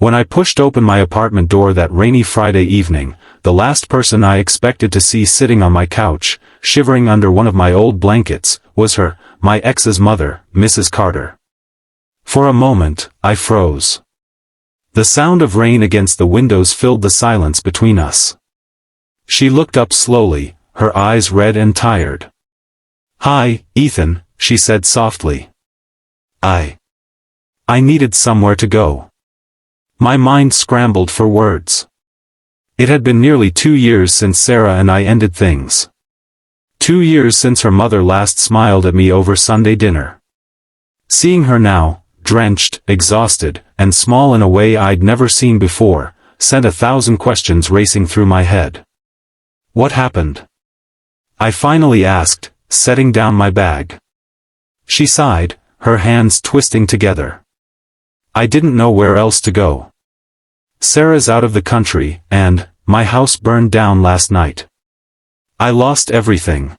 When I pushed open my apartment door that rainy Friday evening, the last person I expected to see sitting on my couch, shivering under one of my old blankets, was her, my ex's mother, Mrs. Carter. For a moment, I froze. The sound of rain against the windows filled the silence between us. She looked up slowly, her eyes red and tired. "Hi, Ethan," she said softly. I needed somewhere to go. My mind scrambled for words. It had been nearly 2 years since Sarah and I ended things. 2 years since her mother last smiled at me over Sunday dinner. Seeing her now, drenched, exhausted, and small in a way I'd never seen before, sent 1,000 questions racing through my head. "What happened?" I finally asked, setting down my bag. She sighed, her hands twisting together. "I didn't know where else to go. Sarah's out of the country, and my house burned down last night. I lost everything."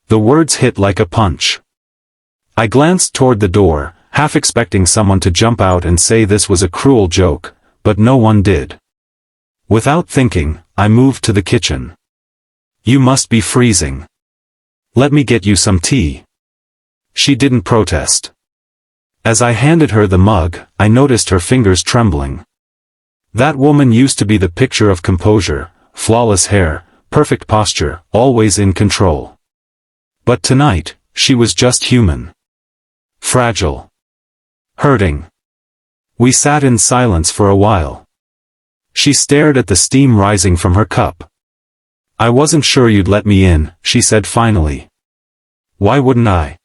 The words hit like a punch. I glanced toward the door, half expecting someone to jump out and say this was a cruel joke, but no one did. Without thinking, I moved to the kitchen. "You must be freezing. Let me get you some tea." She didn't protest. As I handed her the mug, I noticed her fingers trembling. That woman used to be the picture of composure, flawless hair, perfect posture, always in control. But tonight, she was just human. Fragile. Hurting. We sat in silence for a while. She stared at the steam rising from her cup. "I wasn't sure you'd let me in," she said finally. "Why wouldn't I?"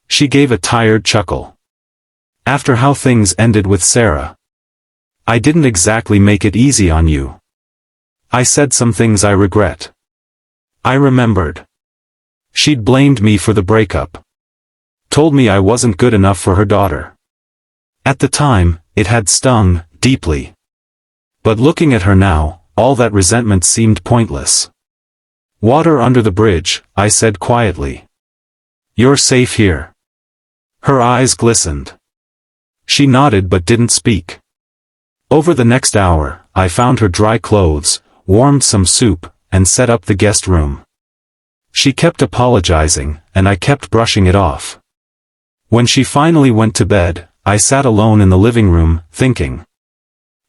She gave a tired chuckle. "After how things ended with Sarah. I didn't exactly make it easy on you. I said some things I regret." I remembered. She'd blamed me for the breakup. Told me I wasn't good enough for her daughter. At the time, it had stung, deeply. But looking at her now, all that resentment seemed pointless. "Water under the bridge," I said quietly. "You're safe here." Her eyes glistened. She nodded but didn't speak. Over the next hour, I found her dry clothes, warmed some soup, and set up the guest room. She kept apologizing, and I kept brushing it off. When she finally went to bed, I sat alone in the living room, thinking.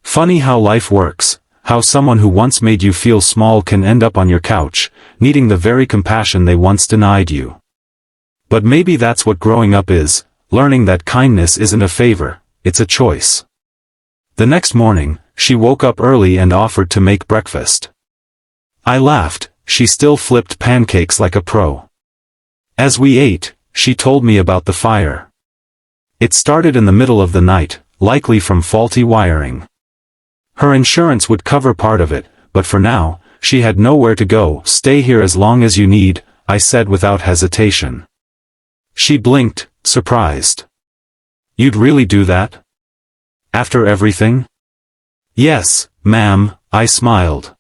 Funny how life works, how someone who once made you feel small can end up on your couch, needing the very compassion they once denied you. But maybe that's what growing up is, learning that kindness isn't a favor, it's a choice. The next morning, she woke up early and offered to make breakfast. I laughed, she still flipped pancakes like a pro. As we ate, she told me about the fire. It started in the middle of the night, likely from faulty wiring. Her insurance would cover part of it, but for now, she had nowhere to go. "Stay here as long as you need," I said without hesitation. She blinked, surprised. "You'd really do that? After everything?" "Yes, ma'am," I smiled.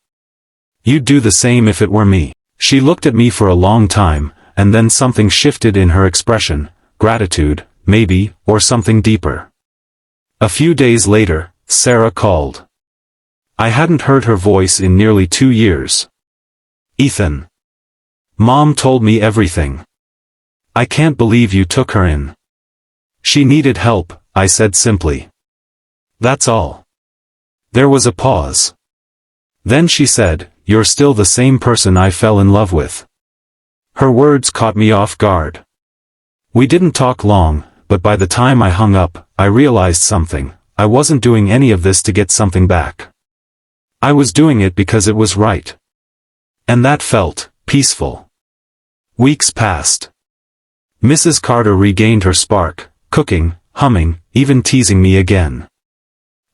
"You'd do the same if it were me." She looked at me for a long time, and then something shifted in her expression, gratitude, maybe, or something deeper. A few days later, Sarah called. I hadn't heard her voice in nearly 2 years. "Ethan. Mom told me everything. I can't believe you took her in." "She needed help," I said simply. "That's all." There was a pause. Then she said, "You're still the same person I fell in love with." Her words caught me off guard. We didn't talk long, but by the time I hung up, I realized something. I wasn't doing any of this to get something back. I was doing it because it was right. And that felt peaceful. Weeks passed. Mrs. Carter regained her spark, cooking, humming, even teasing me again.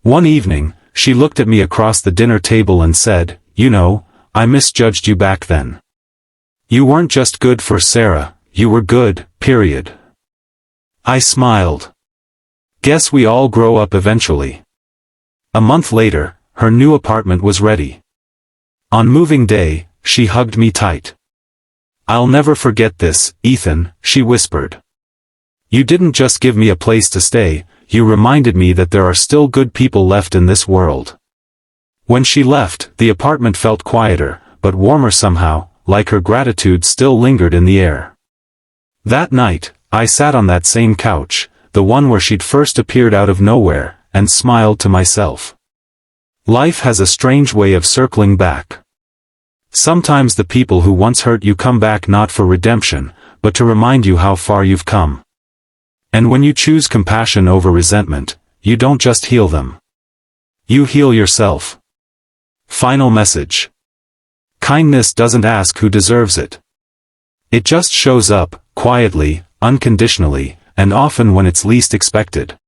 One evening, she looked at me across the dinner table and said, "You know, I misjudged you back then. You weren't just good for Sarah, you were good, period." I smiled. Guess we all grow up eventually. A month later, her new apartment was ready. On moving day, she hugged me tight. "I'll never forget this, Ethan," she whispered. "You didn't just give me a place to stay, you reminded me that there are still good people left in this world." When she left, the apartment felt quieter, but warmer somehow, like her gratitude still lingered in the air. That night, I sat on that same couch, the one where she'd first appeared out of nowhere, and smiled to myself. Life has a strange way of circling back. Sometimes the people who once hurt you come back not for redemption, but to remind you how far you've come. And when you choose compassion over resentment, you don't just heal them. You heal yourself. Final message. Kindness doesn't ask who deserves it. It just shows up, quietly, unconditionally, and often when it's least expected.